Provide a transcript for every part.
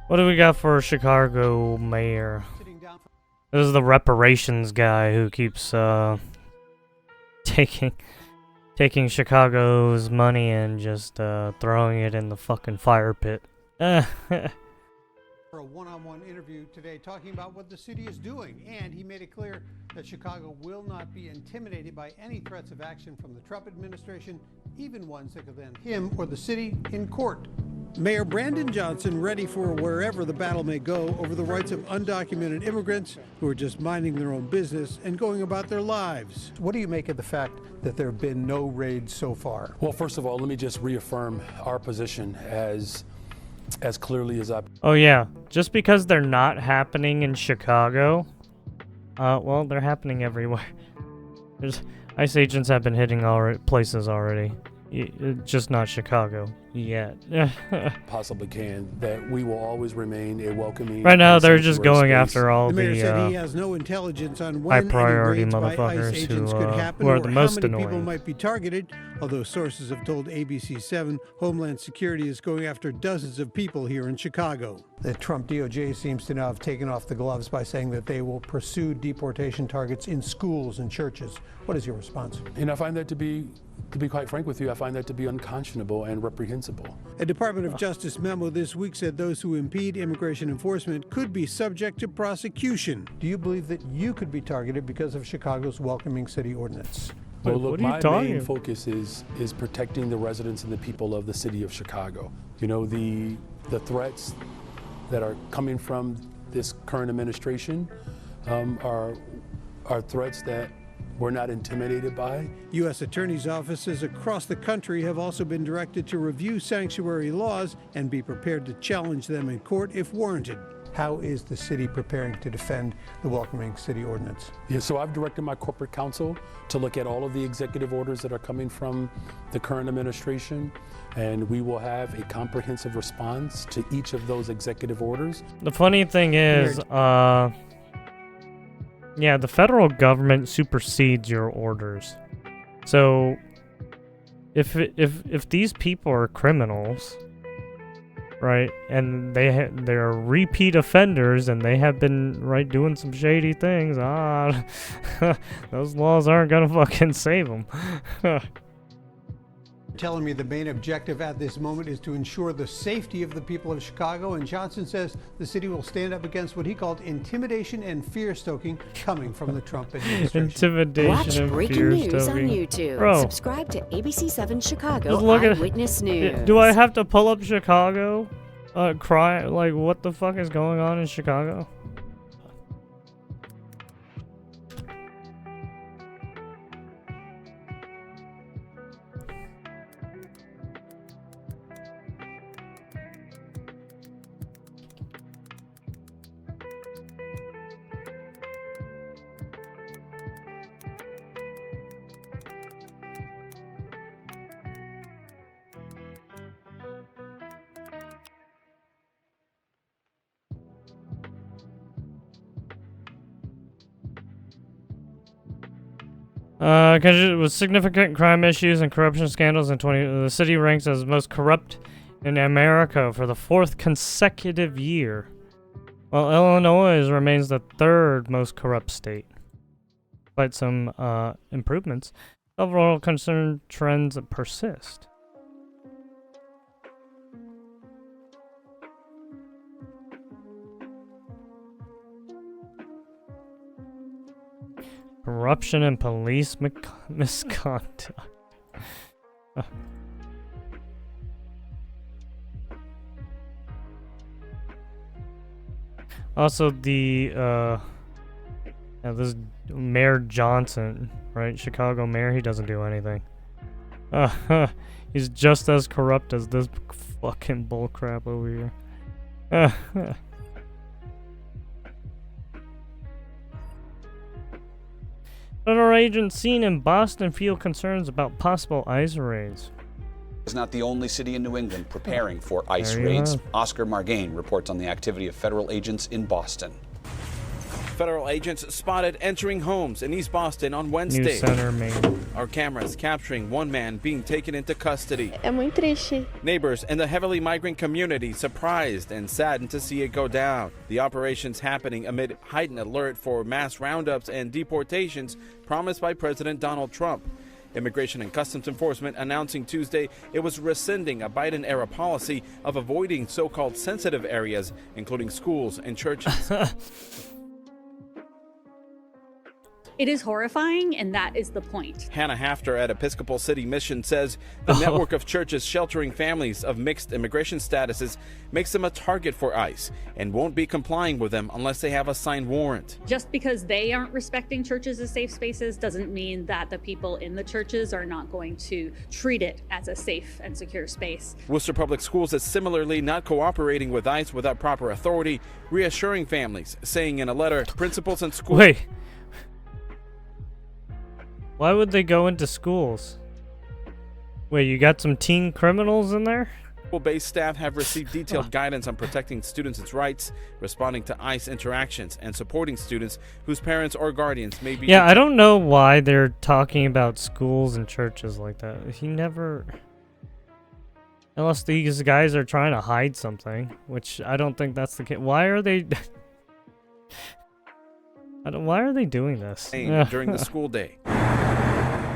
What do we got for Chicago mayor? This is the reparations guy who keeps taking Chicago's money and just throwing it in the fucking fire pit. For a one-on-one interview today talking about what the city is doing, and he made it clear that Chicago will not be intimidated by any threats of action from the Trump administration, even ones that could land him or the city in court. Mayor Brandon Johnson ready for wherever the battle may go over the rights of undocumented immigrants who are just minding their own business and going about their lives. What do you make of the fact that there have been no raids so far? Well, first of all, let me just reaffirm our position as clearly as I... Oh yeah, just because they're not happening in Chicago, well, they're happening everywhere. ICE agents have been hitting all places already. Just not Chicago yet. possibly can, that we will always remain a welcoming... Right now, they're just going after all the mayor the said he has no intelligence on when high priority any raids by ICE motherfuckers agents who could happen are or the how most many people annoying. might be targeted, although sources have told ABC7 Homeland Security is going after dozens of people here in Chicago. The Trump DOJ seems to now have taken off the gloves by saying that they will pursue deportation targets in schools and churches. What is your response? And I find that to be quite frank with you, I find that to be unconscionable and reprehensible. A Department of Justice memo this week said those who impede immigration enforcement could be subject to prosecution. Do you believe that you could be targeted because of Chicago's welcoming city ordinance? Well, What look, are you my talking? main focus is protecting the residents and the people of the city of Chicago. You know, the threats that are coming from this current administration are threats that we're not intimidated by. U.S. attorneys' offices across the country have also been directed to review sanctuary laws and be prepared to challenge them in court if warranted. How is the city preparing to defend the welcoming city ordinance? Yeah, so I've directed my corporate counsel to look at all of the executive orders that are coming from the current administration, and we will have a comprehensive response to each of those executive orders. The funny thing is, yeah, the federal government supersedes your orders. So, if these people are criminals, right, and they're repeat offenders and they have been doing some shady things, those laws aren't gonna fucking save them. Telling me the main objective at this moment is to ensure the safety of the people of Chicago, and Johnson says the city will stand up against what he called intimidation and fear-stoking coming from the Trump administration. Intimidation Watch and breaking news on fear-stoking. YouTube. Bro. Subscribe to ABC7 Chicago Just look at- Eyewitness News. Do I have to pull up Chicago? Cry like what the fuck is going on in Chicago? With significant crime issues and corruption scandals in the city ranks as most corrupt in America for the 4th consecutive year, while Illinois remains the 3rd most corrupt state. Despite some improvements, several concern trends persist. Corruption and police misconduct. Also, this Mayor Johnson, right? Chicago mayor, he doesn't do anything. He's just as corrupt as this fucking bullcrap over here. Federal agents seen in Boston feel concerns about possible ICE raids. Is not the only city in New England preparing for ICE There you raids. have. Oscar Margain reports on the activity of federal agents in Boston. Federal agents spotted entering homes in East Boston on New Wednesday. Center, Maine. Our cameras capturing one man being taken into custody. É muito triste. Neighbors in the heavily migrant community surprised and saddened to see it go down. The operations happening amid heightened alert for mass roundups and deportations promised by President Donald Trump. Immigration and Customs Enforcement announcing Tuesday it was rescinding a Biden-era policy of avoiding so-called sensitive areas, including schools and churches. It is horrifying, and that is the point. Hannah Hafter at Episcopal City Mission says the network of churches sheltering families of mixed immigration statuses makes them a target for ICE and won't be complying with them unless they have a signed warrant. Just because they aren't respecting churches as safe spaces doesn't mean that the people in the churches are not going to treat it as a safe and secure space. Worcester Public Schools is similarly not cooperating with ICE without proper authority, reassuring families, saying in a letter, principals and schools... Wait. Why would they go into schools? Wait, you got some teen criminals in there? School-based staff have received detailed guidance on protecting students' rights, responding to ICE interactions, and supporting students whose parents or guardians may be... Yeah, I don't know why they're talking about schools and churches like that. He never... Unless these guys are trying to hide something, which I don't think that's the case. Why are they... Why are they doing this? during the school day.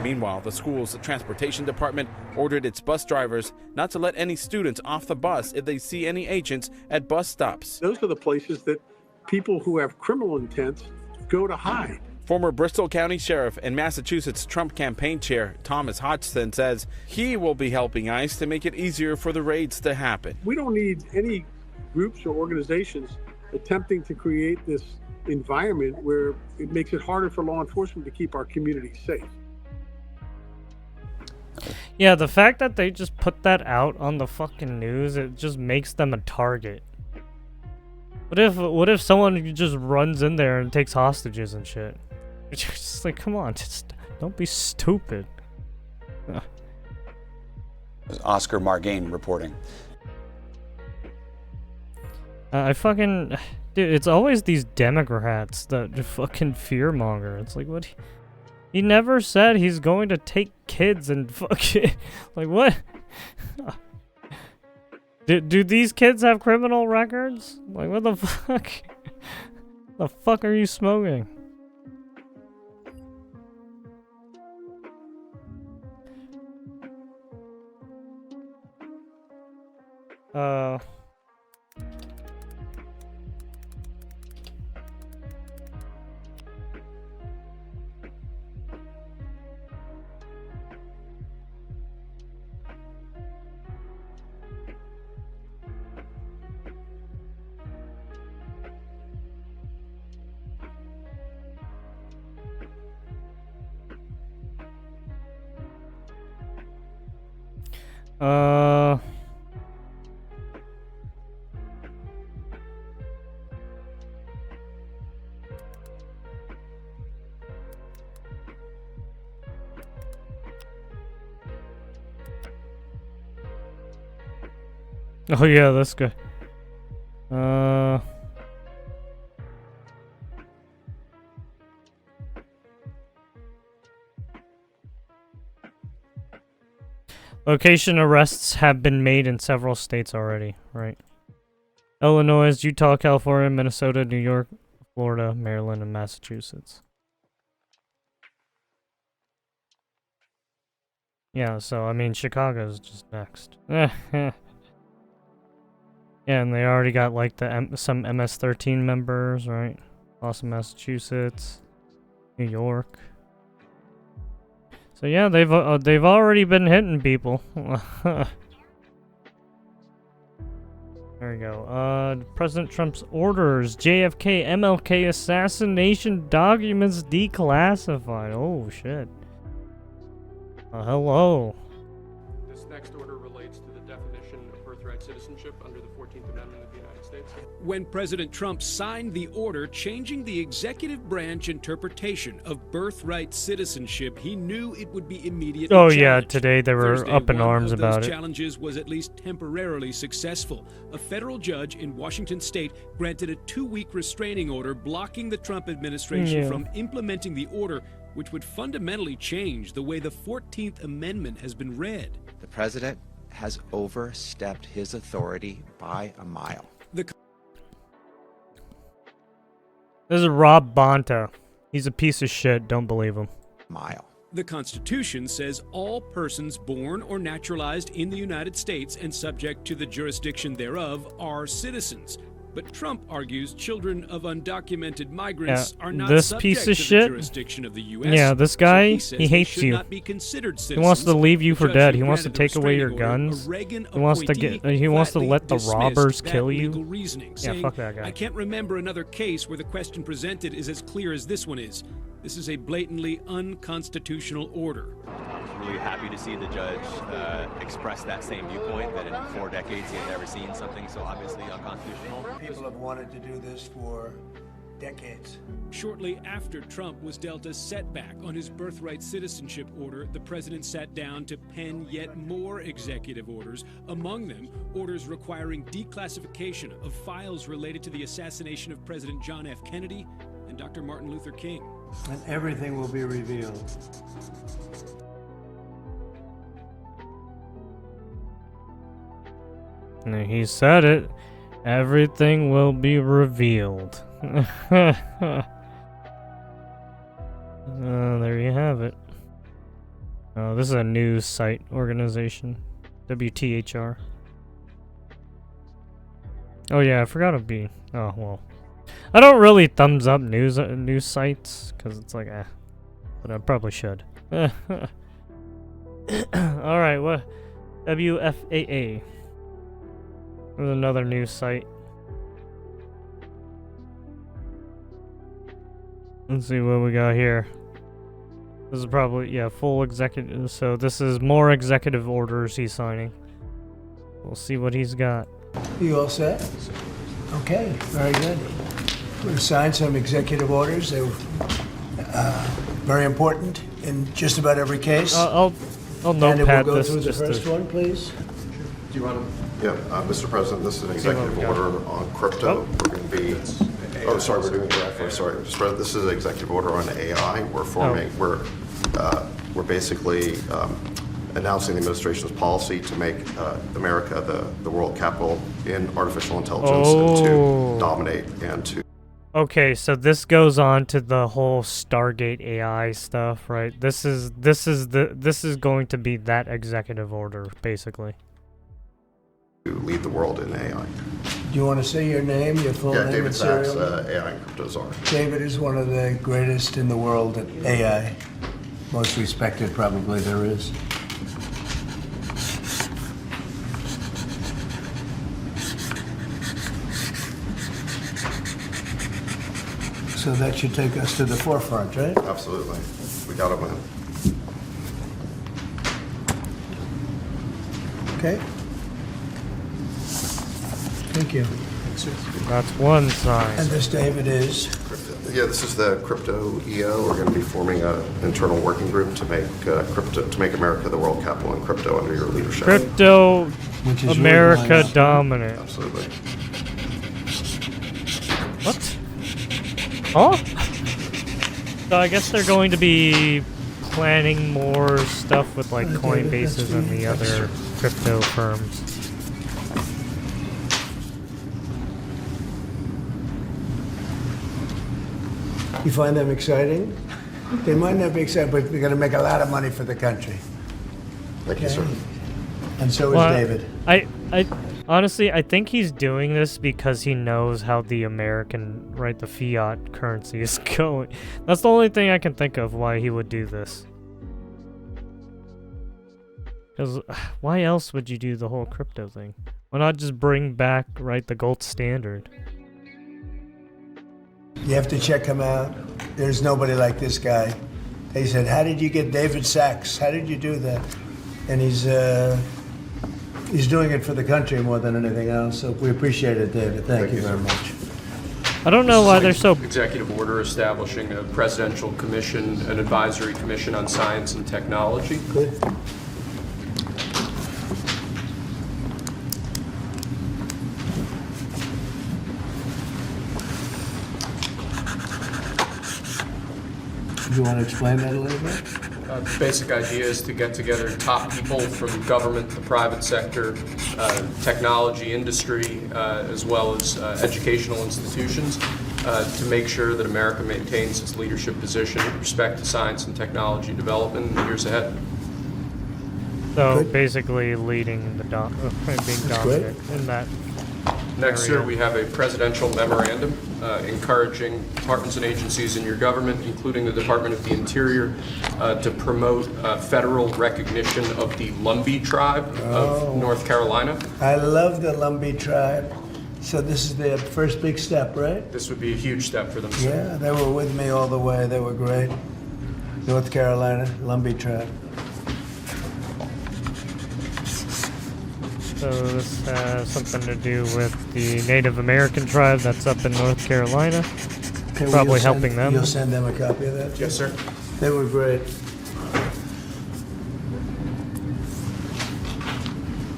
Meanwhile, the school's transportation department ordered its bus drivers not to let any students off the bus if they see any agents at bus stops. Those are the places that people who have criminal intent go to hide. Former Bristol County Sheriff and Massachusetts Trump campaign chair Thomas Hodgson says he will be helping ICE to make it easier for the raids to happen. We don't need any groups or organizations attempting to create this environment where it makes it harder for law enforcement to keep our communities safe. Yeah, the fact that they just put that out on the fucking news, it just makes them a target. What if someone just runs in there and takes hostages and shit? It's just like, come on, just don't be stupid. Oscar Margain reporting. I fucking... Dude, it's always these Democrats that fucking fearmonger. It's like, what? He never said he's going to take kids and fucking... Like, what? Do these kids have criminal records? Like, what the fuck? The fuck are you smoking? Oh yeah, that's good. Location arrests have been made in several states already, right? Illinois, Utah, California, Minnesota, New York, Florida, Maryland, and Massachusetts. Yeah, so, I mean, Chicago's just next. Yeah, and they already got, like, some MS-13 members, right? Boston, Massachusetts, New York. So yeah, they've already been hitting people. There we go. President Trump's orders JFK MLK assassination documents declassified. Oh shit. Hello. This next order relates to the definition of birthright citizenship under the 14th Amendment of the United States. When President Trump signed the order changing the executive branch interpretation of birthright citizenship, he knew it would be immediately Oh yeah, challenged. today they were Thursday, up in one arms of about those it. challenges was at least temporarily successful. A federal judge in Washington state granted a 2-week restraining order blocking the Trump administration Yeah. from implementing the order, which would fundamentally change the way the 14th Amendment has been read. The president has overstepped his authority by a mile. The This is Rob Bonta. He's a piece of shit. Don't believe him. Mile. The Constitution says all persons born or naturalized in the United States and subject to the jurisdiction thereof are citizens. But Trump argues children of undocumented migrants Yeah, are not this subject piece to of the shit. jurisdiction of the U.S. Yeah, this so guy, says he they hates should you. not be considered He wants to citizens. leave you The for judge dead. who He wants to granted the take away your restraining order, a guns. Reagan He wants to appointee, get. He wants to flatly let the dismissed robbers that kill legal you. reasoning, Yeah, saying, fuck that guy. I can't remember another case where the question presented is as clear as this one is. This is a blatantly unconstitutional order. Really happy to see the judge express that same viewpoint, that in 4 decades he had never seen something so obviously unconstitutional. People have wanted to do this for decades. Shortly after Trump was dealt a setback on his birthright citizenship order, the president sat down to pen yet more executive orders, among them orders requiring declassification of files related to the assassination of President John F. Kennedy and Dr. Martin Luther King. And everything will be revealed. And he said it. Everything will be revealed. There you have it. Oh, this is a news site organization. WTHR. Oh yeah, I forgot to be. Oh well. I don't really thumbs up news sites because it's like but I probably should. All right, what? WFAA. There's another news site. Let's see what we got here. This is probably, yeah, full executive. So this is more executive orders he's signing. We'll see what he's got. You all set? Okay, very good. We've signed some executive orders. They were very important in just about every case. I'll and notepad we'll go this. through the just first to, one, please. Do you want to? Yeah, Mr. President, this is an executive order on crypto. We're going to be. Oh, sorry, we're doing that first. Sorry, Mr. President, this is an executive order on AI. We're forming. We're basically announcing the administration's policy to make America the world capital in artificial intelligence and to dominate and to. Okay, so this goes on to the whole Stargate AI stuff, right? This is going to be that executive order, basically. To lead the world in AI. Do you want to say your name, your full name? David and Sachs, serial number? AI and Crypto Czar. David is one of the greatest in the world at AI. Most respected, probably, there is. So that should take us to the forefront, right? Absolutely. We got to win. Okay. Thank you. That's one side. And this, David, is? Yeah, this is the Crypto EO. We're going to be forming an internal working group to make to make America the world capital in crypto under your leadership. Crypto Which is America really dominant. Absolutely. What? Huh? So I guess they're going to be planning more stuff with like Coinbases and the other crypto firms. You find them exciting? They might not be exciting, but they're going to make a lot of money for the country. Thank you, sir. And so is Well, David. I honestly, I think he's doing this because he knows how the American, right, the fiat currency is going. That's the only thing I can think of why he would do this. Because why else would you do the whole crypto thing? Why not just bring back, right, the gold standard? You have to check him out. There's nobody like this guy. They said, how did you get David Sachs? How did you do that? And he's He's doing it for the country more than anything else, so we appreciate it, David. Thank you very much. I don't know why they're so. Executive order establishing a presidential commission, an advisory commission on science and technology. Good. Do you want to explain that a little bit? The basic idea is to get together top people from government, the private sector, technology industry, as well as educational institutions, to make sure that America maintains its leadership position with respect to science and technology development in the years ahead. So basically leading the being dominant in that. Next, sir, we have a presidential memorandum encouraging departments and agencies in your government, including the Department of the Interior, to promote federal recognition of the Lumbee tribe of North Carolina. I love the Lumbee tribe. So this is their first big step, right? This would be a huge step for them, sir. Yeah, they were with me all the way. They were great. North Carolina, Lumbee tribe. So this has something to do with the Native American tribe that's up in North Carolina. Okay, Probably helping them. You'll send them a copy of that? Yes, sir. They were great.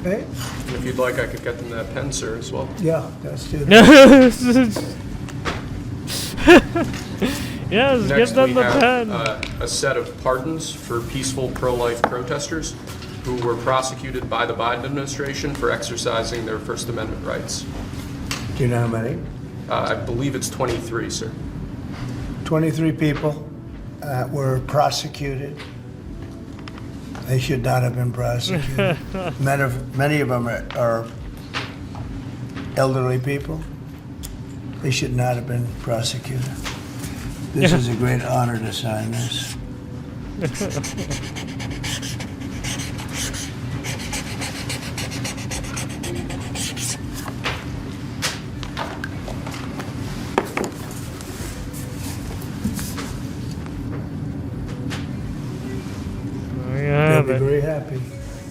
Okay? And if you'd like, I could get them that pen, sir, as well. Yeah, let's do that. Yes, Next, give them we the have pen. a set of pardons for peaceful pro-life protesters who were prosecuted by the Biden administration for exercising their First Amendment rights. Do you know how many? I believe it's 23, sir. 23 people were prosecuted. They should not have been prosecuted. Many of them are elderly people. They should not have been prosecuted. This is a great honor to sign this. They'll be very happy.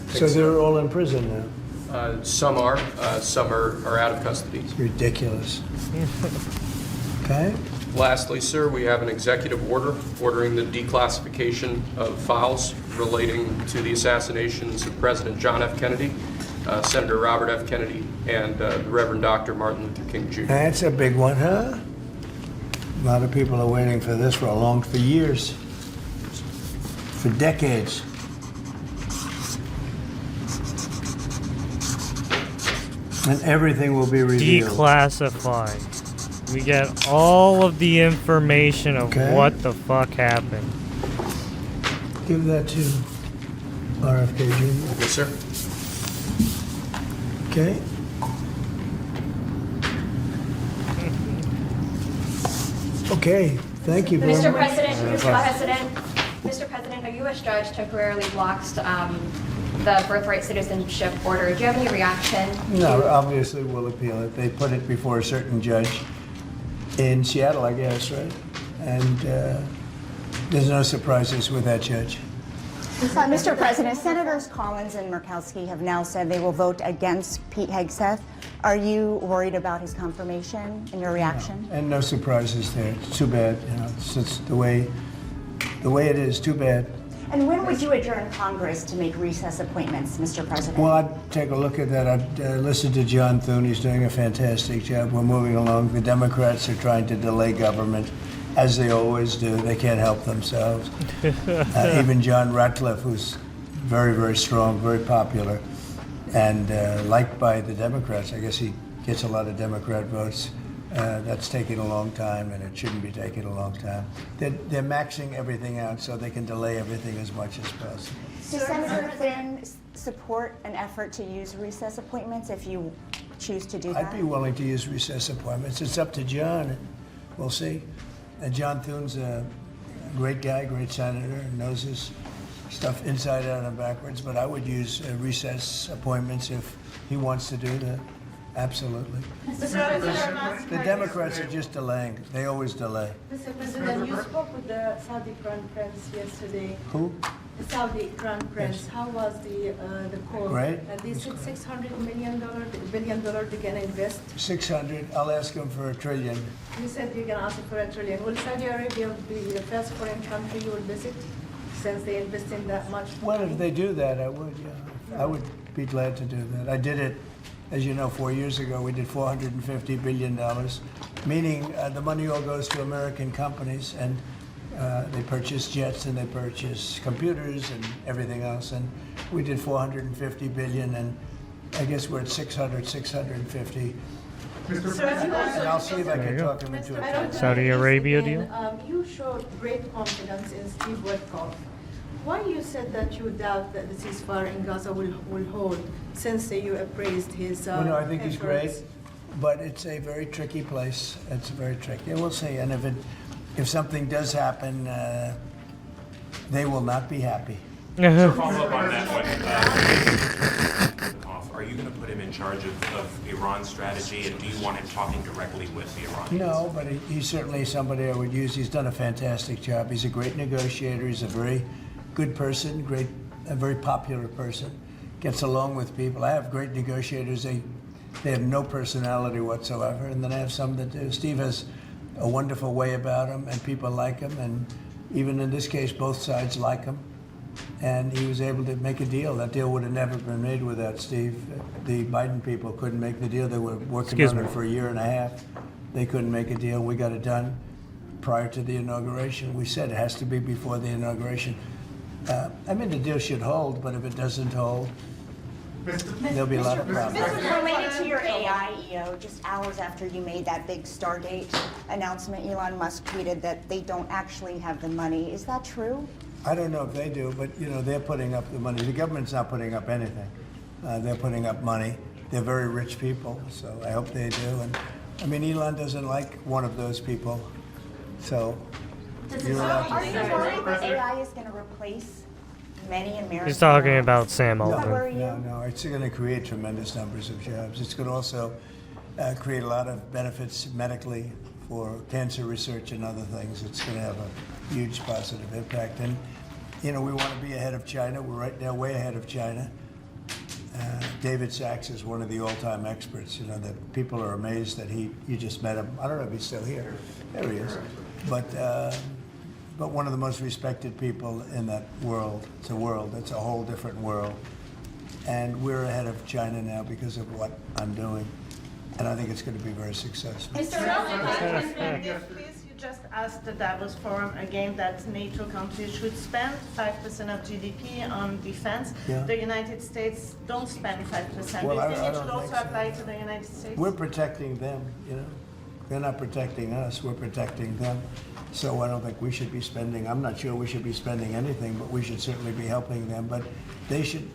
So they're all in prison now. Some are out of custody. It's ridiculous. Okay? Lastly, sir, we have an executive order ordering the declassification of files relating to the assassinations of President John F. Kennedy, Senator Robert F. Kennedy, and the Reverend Dr. Martin Luther King Jr. That's a big one, huh? A lot of people are waiting for this for years, for decades. And everything will be revealed. Declassified. We get all of the information of what the fuck happened. Give that to RFK Jr. Yes, sir. Okay. Okay. Thank you very much. Mr. President, a U.S. judge temporarily blocks the birthright citizenship order. Do you have any reaction? No, obviously we'll appeal it. They put it before a certain judge in Seattle, I guess, right? And there's no surprises with that judge. Mr. President, Senators Collins and Murkowski have now said they will vote against Pete Hegseth. Are you worried about his confirmation and your reaction? No. And no surprises there. It's too bad. You know, it's just the way it is. Too bad. And when would you adjourn Congress to make recess appointments, Mr. President? Well, I'd take a look at that. I'd listen to John Thune. He's doing a fantastic job. We're moving along. The Democrats are trying to delay government, as they always do. They can't help themselves. Even John Ratcliffe, who's very, very strong, very popular, and liked by the Democrats. I guess he gets a lot of Democrat votes. That's taking a long time, and it shouldn't be taking a long time. They're maxing everything out so they can delay everything as much as possible. Does Senator Thune support an effort to use recess appointments if you choose to do that? I'd be willing to use recess appointments. It's up to John. We'll see. John Thune's a great guy, great senator, knows his stuff inside out and backwards, but I would use recess appointments if he wants to do that. Absolutely. The Democrats are just delaying. They always delay. Mr. President, you spoke with the Saudi Crown Prince yesterday. Who? The Saudi Crown Prince, how was the call? Great. They said $600 billion they're gonna invest. 600. I'll ask him for $1 trillion. You said you're gonna ask for $1 trillion. Will Saudi Arabia be the first foreign country you will visit since they invest in that much? Well, if they do that, I would. Yeah, I would be glad to do that. I did it, as you know, 4 years ago. We did $450 billion, meaning the money all goes to American companies, and they purchase jets and they purchase computers and everything else. And we did $450 billion, and I guess we're at 650. And I'll see if I can talk him into it. Saudi Arabia deal? You showed great confidence in Steve Witkoff. Why you said that you doubt that the ceasefire in Gaza will hold, since you appraised his Well, no, I think he's great, efforts? but it's a very tricky place. It's very tricky. We'll see. And if something does happen, they will not be happy. So follow up on that one. Are you going to put him in charge of Iran's strategy, and do you want him talking directly with the Iranians? No, but he's certainly somebody I would use. He's done a fantastic job. He's a great negotiator. He's a very good person, a very popular person. Gets along with people. I have great negotiators. They have no personality whatsoever, and then I have some that do. Steve has a wonderful way about him, and people like him, and even in this case, both sides like him. And he was able to make a deal. That deal would have never been made without Steve. The Biden people couldn't make the deal. They were working on it for a year and a half. They couldn't make a deal. We got it done prior to the inauguration. We said it has to be before the inauguration. I mean, the deal should hold, but if it doesn't hold, there'll be a lot of problems. Related to your AI, EO, just hours after you made that big Stargate announcement, Elon Musk tweeted that they don't actually have the money. Is that true? I don't know if they do, but they're putting up the money. The government's not putting up anything. They're putting up money. They're very rich people, so I hope they do. And I mean, Elon doesn't like one of those people, so you're allowed to. Are you worried that AI is going to replace many Americans? He's talking about Sam Altman. No, it's going to create tremendous numbers of jobs. It's going to also create a lot of benefits medically for cancer research and other things. It's going to have a huge positive impact. And, we want to be ahead of China. We're right now way ahead of China. David Sachs is one of the all-time experts. That people are amazed that you just met him. I don't know if he's still here. There he is. But one of the most respected people in that world. It's a whole different world. And we're ahead of China now because of what I'm doing. And I think it's going to be very successful. Mr. President, please, you just asked the Davos Forum again that NATO countries should spend 5% of GDP on defense. Yeah. The United States don't spend 5%. Well, Do you think I it should don't also think so. apply to the United States? We're protecting them, They're not protecting us, we're protecting them. So I don't think we should be spending, I'm not sure we should be spending anything, but we should certainly be helping them. But they should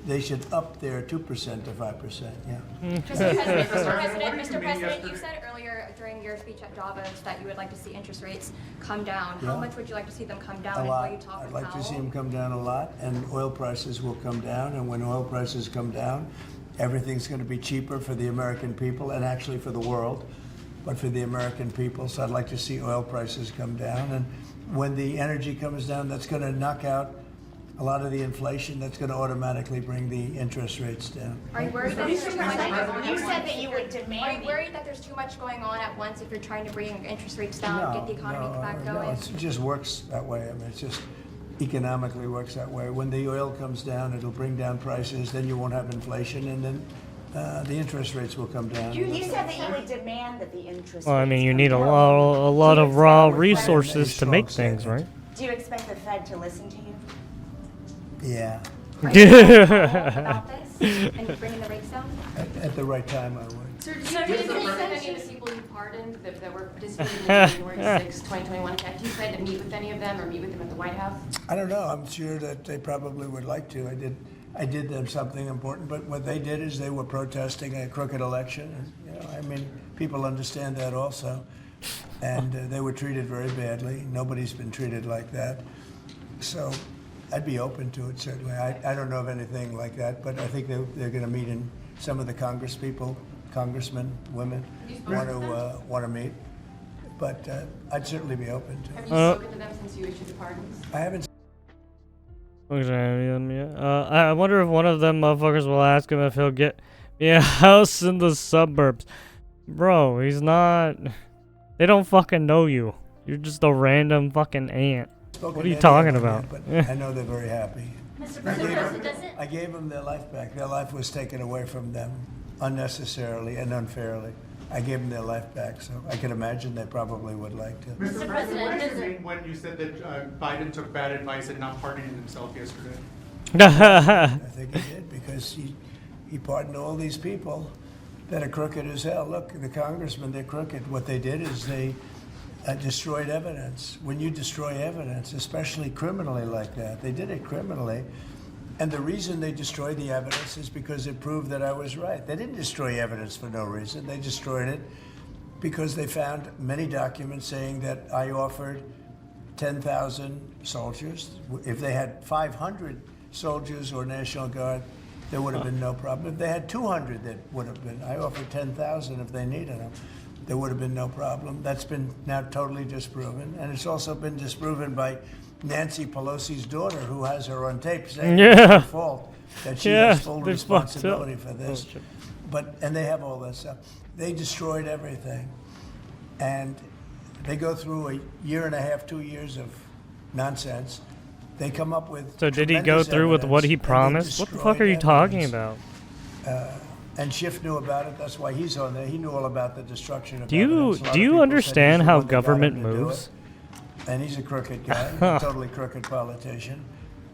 up their 2% to 5%, yeah. Mr. President, you said earlier during your speech at Davos that you would like to see interest rates come down. How Yeah. much would you like to see them come down? A And lot. will you talk I'd with like to see Powell? them come down a lot, and oil prices will come down. And when oil prices come down, everything's going to be cheaper for the American people and actually for the world, but for the American people. So I'd like to see oil prices come down. And when the energy comes down, that's going to knock out a lot of the inflation. That's going to automatically bring the interest rates down. Are you worried that there's too much? You said that you would demand. Are you worried that there's too much going on at once if you're trying to bring interest rates down, get the economy back No, going? it just works that way. I mean, it's just economically works that way. When the oil comes down, it'll bring down prices. Then you won't have inflation, and then the interest rates will come down. You said that you would demand that the interest. Well, I mean, rates you come need a down. lot of raw resources to make things, right? Do you expect the Fed to listen to you? Yeah. About this and bringing the rates down? At the right time, I would. Sir, do you think any of the people you pardoned that were participating in the January 6, 2021 attack, do you plan to meet with any of them or meet with them at the White House? I don't know. I'm sure that they probably would like to. I did them something important, but what they did is they were protesting a crooked election. I mean, people understand that also. And they were treated very badly. Nobody's been treated like that. So I'd be open to it, certainly. I don't know of anything like that, but I think they're going to meet in some of the congressmen, women, want to meet. But I'd certainly be open to it. Have you spoken to them since you issued the pardons? I haven't I wonder if one of them motherfuckers will ask him if he'll get me a house in the suburbs. Bro, he's not... They don't fucking know you. You're just a random fucking ant. What are you talking about? But I know they're very happy. Mr. President, I gave them their life back. Their life was taken away from them unnecessarily and unfairly. I gave them their life back, so I can imagine they probably would like to. Mr. President, what did you mean when you said that Biden took bad advice and not pardoning himself yesterday? I think he did because he pardoned all these people that are crooked as hell. Look, the congressmen, they're crooked. What they did is they destroyed evidence. When you destroy evidence, especially criminally like that, they did it criminally. And the reason they destroyed the evidence is because it proved that I was right. They didn't destroy evidence for no reason. They destroyed it because they found many documents saying that I offered 10,000 soldiers. If they had 500 soldiers or National Guard, there would have been no problem. If they had 200, that would have been. I offered 10,000 if they needed them. There would have been no problem. That's been now totally disproven. And it's also been disproven by Nancy Pelosi's daughter, who has her on tape saying it's her fault, that she has full responsibility for this. And they have all that stuff. They destroyed everything. And they go through a year and a half, 2 years of nonsense. They come up with So did he go through with what he promised? What the fuck are you talking about? And Schiff knew about it. That's why he's on there. He knew all about the destruction of Do you evidence. understand how government moves? And he's a crooked guy, a totally crooked politician.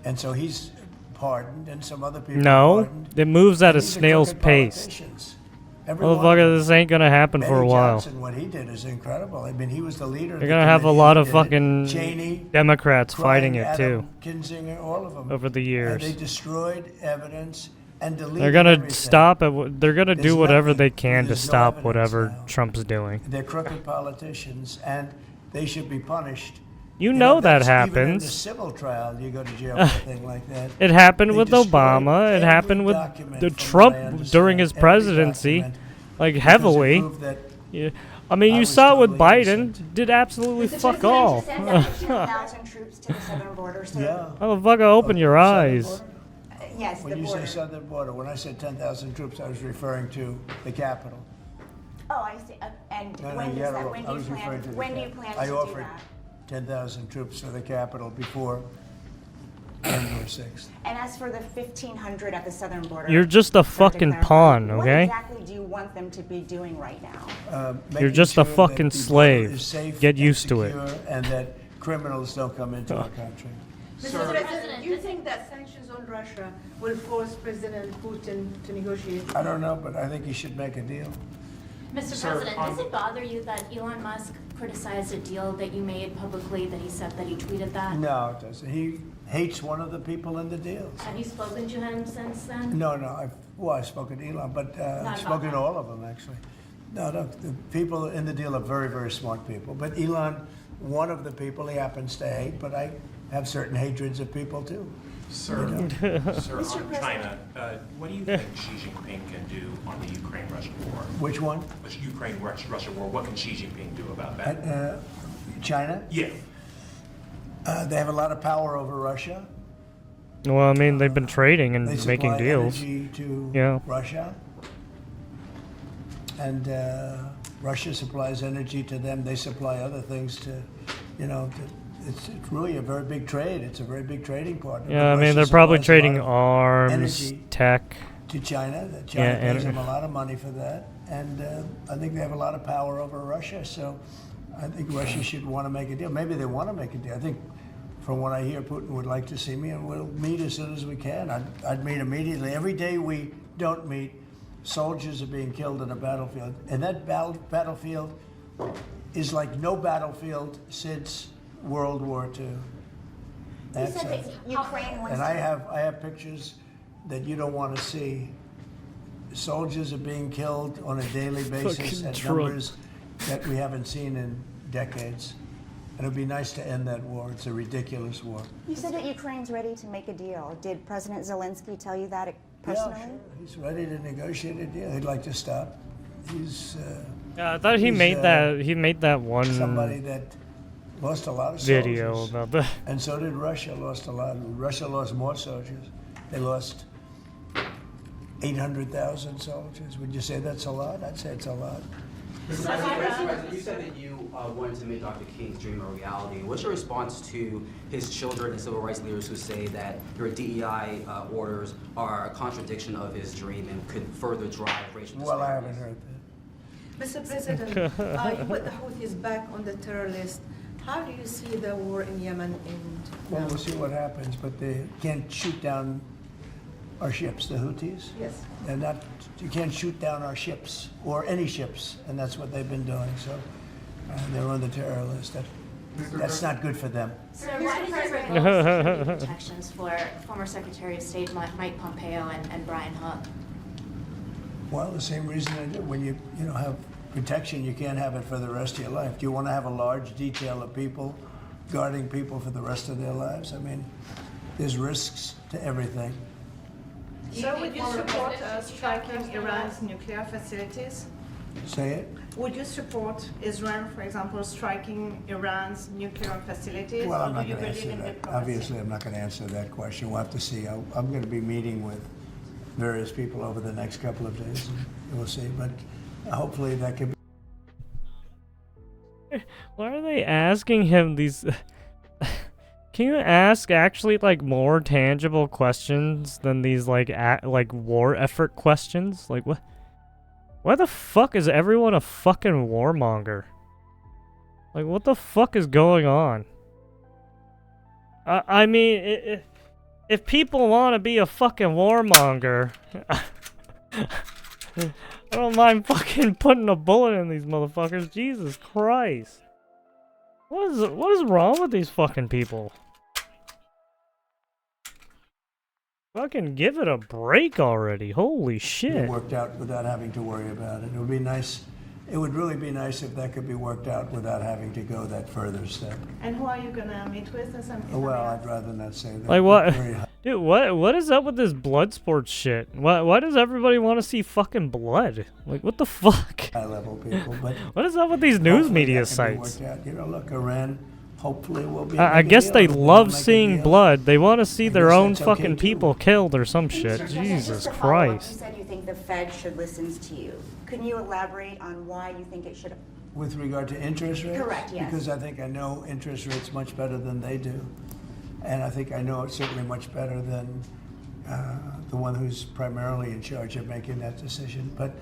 And so he's pardoned, and some other people No, pardoned. it moves at a These are snail's crooked pace. politicians. Every one of Motherfucker, them. this ain't gonna happen for a Benny while. Johnson, what he did is incredible. I mean, he was the leader. You're gonna have a lot of fucking Cheney, Democrats fighting Craig, it too. Adam Kinzinger, all of them. Over the years. They destroyed evidence and deleted They're gonna everything. stop it. They're gonna There's do whatever nothing- they can to there's no stop evidence whatever now. Trump's doing. They're crooked politicians, and they should be punished. You know that that's even in happens. the civil trial, you go to jail for a thing like that. It happened They with destroyed Obama. It every happened with document the from Trump what I understand, during his every presidency, document, like because it heavily. proved that Yeah. I mean, I you was saw it with totally Biden. Did absolutely Mr. fuck President, all. to send out 10,000 troops to the southern border, sir. Yeah. Motherfucker, open your southern eyes. border? Yes, When the you border. say southern border, when I said 10,000 troops, I was referring to the capital. Oh, I see. And No, no, when you does got it that? wrong. When I do you was plan? referring to the When do you capital. plan I to do offered that? 10,000 troops to the capital before January 6th. And as for the 1,500 at the southern border, You're just a to fucking clarify, pawn, What okay? exactly do you want them to be doing right now? You're Making just a sure that fucking the border slave. is safe Get and used to it. secure, and that criminals don't come into our country. Mr. President, do you think that sanctions on Russia will force President Putin to negotiate? I don't know, but I think he should make a deal. Mr. Sir, President, on- does it bother you that Elon Musk criticized a deal that you made publicly, that he said that he tweeted that? No, it doesn't. He hates one of the people in the deals. Have you spoken to him since then? No, I've spoken to Elon, but I've about spoken to that. all of them, actually. No, the people in the deal are very, very smart people. But Elon, one of the people he happens to hate, but I have certain hatreds of people, too. Sir, You know? sir, on China, what do you think Xi Jinping can do on the Ukraine-Russia war? Which one? The Ukraine-Russia war, what can Xi Jinping do about that? China? Yeah. They have a lot of power over Russia. Well, I mean, they've been trading and They making supply deals. energy to Yeah. Russia. And Russia supplies energy to them. They supply other things to, it's really a very big trade. It's a very big trading partner. Yeah, I But mean, Russia they're probably supplies a lot trading of arms, energy tech. to China. China Yeah, pays and- them a lot of money for that. And I think they have a lot of power over Russia. So I think Russia should want to make a deal. Maybe they want to make a deal. I think from what I hear, Putin would like to see me, and we'll meet as soon as we can. I'd meet immediately. Every day we don't meet, soldiers are being killed in a battlefield. And that battlefield is like no battlefield since World War II. You said that Ukraine wants And to... I have pictures that you don't want to see. Soldiers are being killed on a daily basis Fucking at Trump. numbers that we haven't seen in decades. And it'd be nice to end that war. It's a ridiculous war. You said that Ukraine's ready to make a deal. Did President Zelensky tell you that personally? Yeah, sure. He's ready to negotiate a deal. He'd like to stop. He's Yeah, I thought he he's, made that. He made that one. somebody that Lost a lot of video soldiers. about that. And so did Russia. Lost a lot. Russia lost more soldiers. They lost 800,000 soldiers. Would you say that's a lot? I'd say it's a lot. Mr. President, you said that you wanted to make Dr. King's dream a reality. What's your response to his children and civil rights leaders who say that your DEI orders are a contradiction of his dream and could further drive racial disparities? Well, I haven't heard that. Mr. President, you put the Houthis back on the terror list. How do you see the war in Yemen end? Well, we'll see what happens, but they can't shoot down our ships, the Houthis. Yes. They're not, you can't shoot down our ships, or any ships, and that's what they've been doing, so they're on the terror list. That's not good for them. Sir, why did you revoke protections for former Secretary of State Mike Pompeo and Brian Hook? Well, the same reason when you have protection, you can't have it for the rest of your life. Do you want to have a large detail of people guarding people for the rest of their lives? I mean, there's risks to everything. So would you support striking Iran's nuclear facilities? Say it? Would you support Israel, for example, striking Iran's nuclear facilities? Well, I'm or not do you going to believe answer in that. diplomacy? Obviously, I'm not going to answer that question. We'll have to see. I'm going to be meeting with various people over the next couple of days, and we'll see. But hopefully that could be. Why are they asking him these? Can you ask actually like more tangible questions than these like war effort questions? Like what? Why the fuck is everyone a fucking warmonger? Like what the fuck is going on? I mean, if people want to be a fucking warmonger, I don't mind fucking putting a bullet in these motherfuckers. Jesus Christ. What is wrong with these fucking people? Fucking give it a break already. Holy shit. It worked out without having to worry about it. It would be nice. It would really be nice if that could be worked out without having to go that further step. And who are you going to meet with? Well, I'd rather not say that. Like what? Very high. Dude, what is up with this blood sports shit? Why does everybody want to see fucking blood? Like what the fuck? High level people, but what is up with these news hopefully media that can be sites? worked out. You know, look, Iran hopefully will be. I guess they love seeing blood. They want to see their own fucking people killed or some shit. Jesus Just to follow up, Christ. you said you think the Fed should listen to you. Can you elaborate on why you think it should? With regard to interest rates? Correct, yes. Because I think I know interest rates much better than they do. And I think I know it certainly much better than the one who's primarily in charge of making that decision. But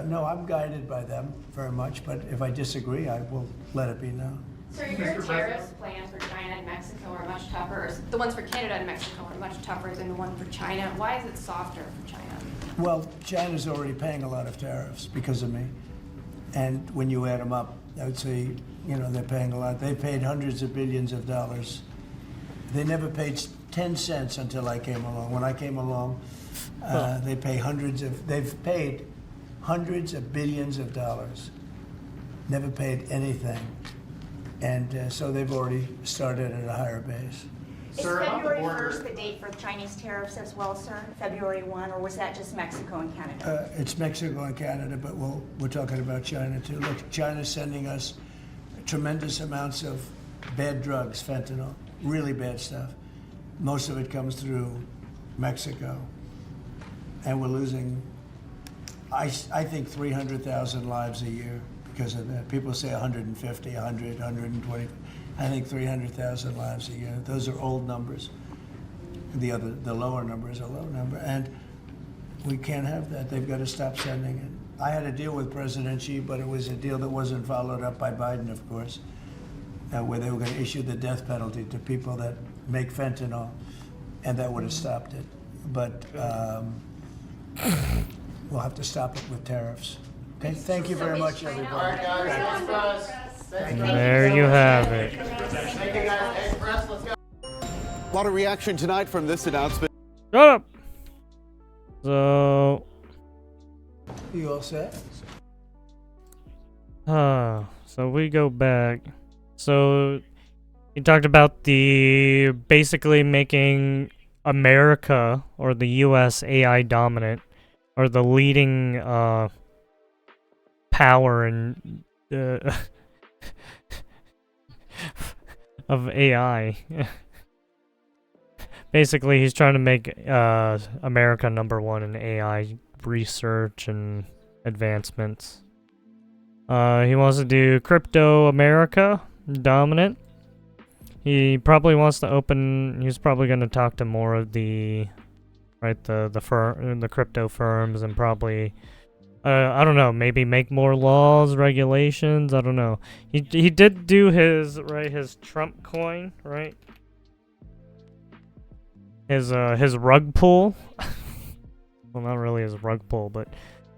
no, I'm guided by them very much. But if I disagree, I will let it be known. So your tariffs plans for China and Mexico are much tougher, or the ones for Canada and Mexico are much tougher than the one for China. Why is it softer for China? Well, China's already paying a lot of tariffs because of me. And when you add them up, I would say, they're paying a lot. They paid hundreds of billions of dollars. They never paid 10 cents until I came along. When I came along, they've paid hundreds of billions of dollars. Never paid anything. And so they've already started at a higher base. Is February 1st the date for Chinese tariffs as well, sir? February 1, or was that just Mexico and Canada? It's Mexico and Canada, but we're talking about China too. Look, China's sending us tremendous amounts of bad drugs, fentanyl, really bad stuff. Most of it comes through Mexico. And we're losing, I think, 300,000 lives a year because of that. People say 150, 100, 120. I think 300,000 lives a year. Those are old numbers. The lower numbers are low number. And we can't have that. They've got to stop sending it. I had a deal with President Xi, but it was a deal that wasn't followed up by Biden, of course, where they were going to issue the death penalty to people that make fentanyl, and that would have stopped it. But we'll have to stop it with tariffs. Okay, thank you very much, everybody. There you have it. A lot of reaction tonight from this announcement. Shut up! So... You all set? So we go back. So he talked about the basically making America or the US AI dominant or the leading power in of AI. Basically, he's trying to make America #1 in AI research and advancements. He wants to do crypto America dominant. He probably wants to open. He's probably going to talk to more of the crypto firms and probably. I don't know, maybe make more laws, regulations, I don't know. He did do his Trump coin, right? His rug pull. Well, not really his rug pull, but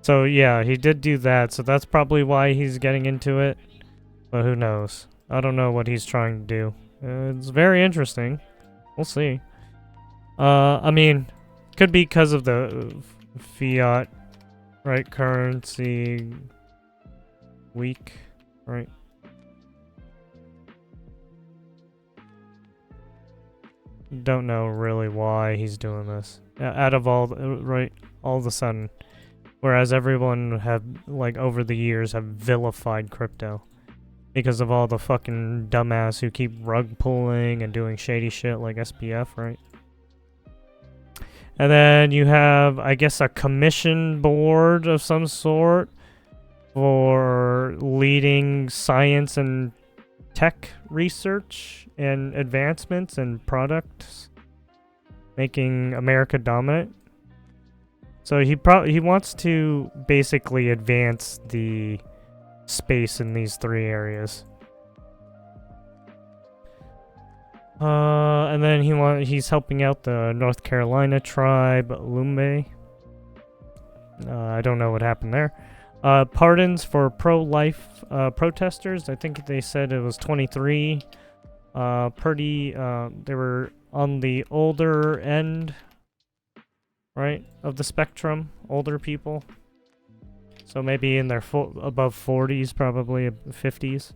so yeah, he did do that. So that's probably why he's getting into it. But who knows? I don't know what he's trying to do. It's very interesting. We'll see. I mean, could be because of the fiat, right? Currency weak, right? Don't know really why he's doing this. Out of all of a sudden, whereas everyone have over the years have vilified crypto because of all the fucking dumbass who keep rug pulling and doing shady shit like SBF, right? And then you have, I guess, a commission board of some sort for leading science and tech research and advancements and products, making America dominant. So he wants to basically advance the space in these 3 areas. And then he's helping out the North Carolina tribe, Lumbe. I don't know what happened there. Pardons for pro-life protesters. I think they said it was 23. They were on the older end, right, of the spectrum. Older people. So maybe in their above 40s, probably 50s.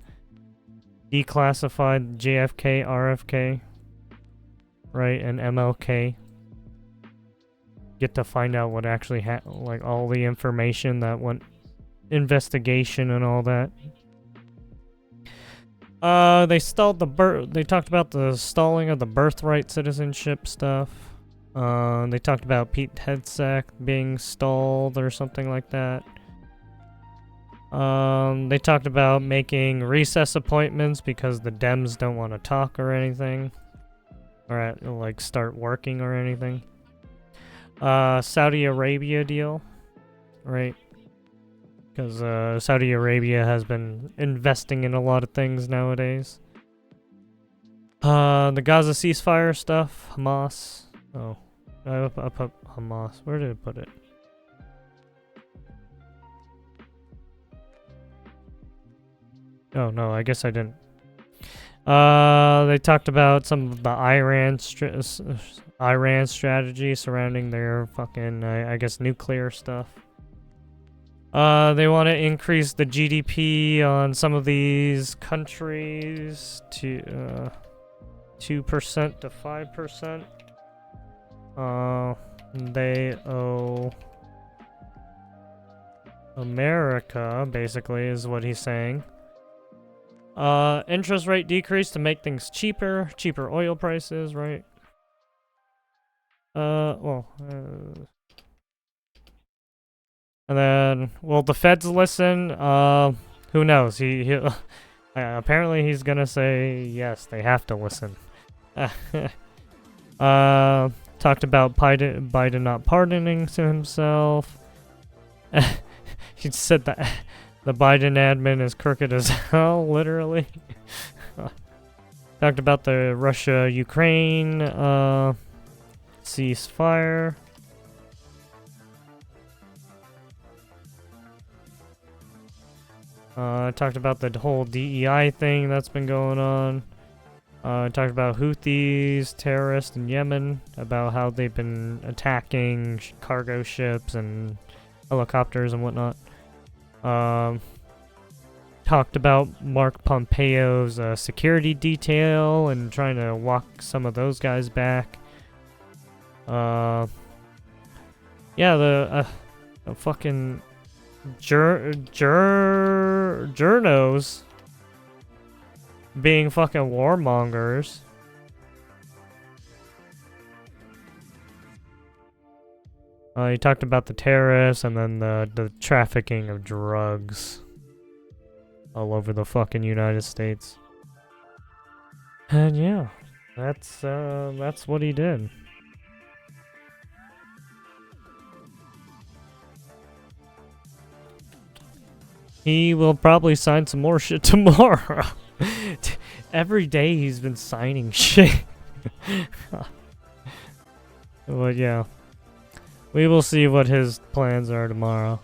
Declassified JFK, RFK, right, and MLK. Get to find out what actually all the information that went, investigation and all that. They talked about the stalling of the birthright citizenship stuff. They talked about Pete Hegseth being stalled or something like that. They talked about making recess appointments because the Dems don't want to talk or anything. Or start working or anything. Saudi Arabia deal. Right. Because Saudi Arabia has been investing in a lot of things nowadays. The Gaza ceasefire stuff. Hamas. Oh. I put Hamas. Where did I put it? Oh, no, I guess I didn't. They talked about some of the Iran strategy surrounding their fucking, I guess, nuclear stuff. They want to increase the GDP on some of these countries to 2% to 5%. They owe America, basically, is what he's saying. Interest rate decrease to make things cheaper oil prices, right? And then, will the feds listen? Who knows? He apparently he's gonna say yes, they have to listen. Talked about Biden not pardoning to himself. He said that the Biden admin is crooked as hell, literally. Talked about the Russia-Ukraine ceasefire. Talked about the whole DEI thing that's been going on. Talked about Houthis, terrorists in Yemen, about how they've been attacking cargo ships and helicopters and whatnot. Talked about Mark Pompeo's security detail and trying to walk some of those guys back. Yeah, the fucking journos being fucking warmongers. He talked about the terrorists and then the trafficking of drugs all over the fucking United States. And yeah, that's what he did. He will probably sign some more shit tomorrow. Every day he's been signing shit. But yeah. We will see what his plans are tomorrow.